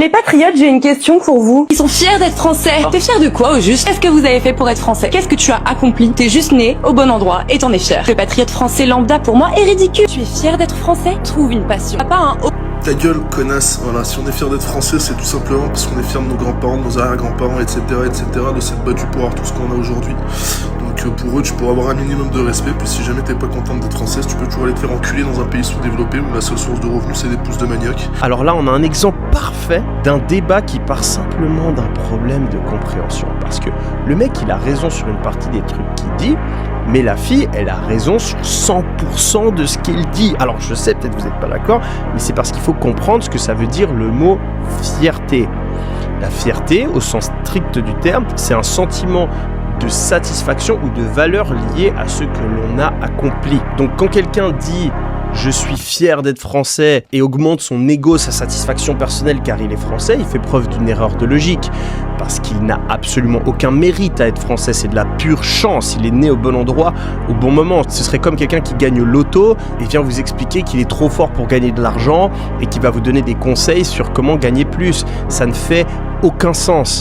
Les patriotes, j'ai une question pour vous. Ils sont fiers d'être français. T'es fier de quoi au juste? Qu'est-ce que vous avez fait pour être français? Qu'est-ce que tu as accompli? T'es juste né au bon endroit et t'en es fier. Le patriote français lambda pour moi est ridicule. Tu es fier d'être français? Trouve une passion. T'as pas un Ta gueule, connasse. Voilà, si on est fier d'être français, c'est tout simplement parce qu'on est fier de nos grands-parents, de nos arrière-grands-parents, etc., de s'être battu pour avoir tout ce qu'on a aujourd'hui. Donc pour eux, tu pourras avoir un minimum de respect, puis si jamais t'es pas contente d'être française, tu peux toujours aller te faire enculer dans un pays sous-développé où la seule source de revenus, c'est des pouces de manioc. Alors là, on a un exemple parfait d'un débat qui part simplement d'un problème de compréhension. Parce que le mec, il a raison sur une partie des trucs qu'il dit, mais la fille, elle a raison sur 100% de ce qu'elle dit. Alors je sais, peut-être vous n'êtes pas d'accord, mais c'est parce qu'il faut comprendre ce que ça veut dire le mot fierté. La fierté, au sens strict du terme, c'est un sentiment de satisfaction ou de valeur liée à ce que l'on a accompli. Donc quand quelqu'un dit « je suis fier d'être français » et augmente son ego, sa satisfaction personnelle car il est français, il fait preuve d'une erreur de logique. Parce qu'il n'a absolument aucun mérite à être français, c'est de la pure chance, il est né au bon endroit, au bon moment. Ce serait comme quelqu'un qui gagne au loto et vient vous expliquer qu'il est trop fort pour gagner de l'argent et qui va vous donner des conseils sur comment gagner plus. Ça ne fait aucun sens.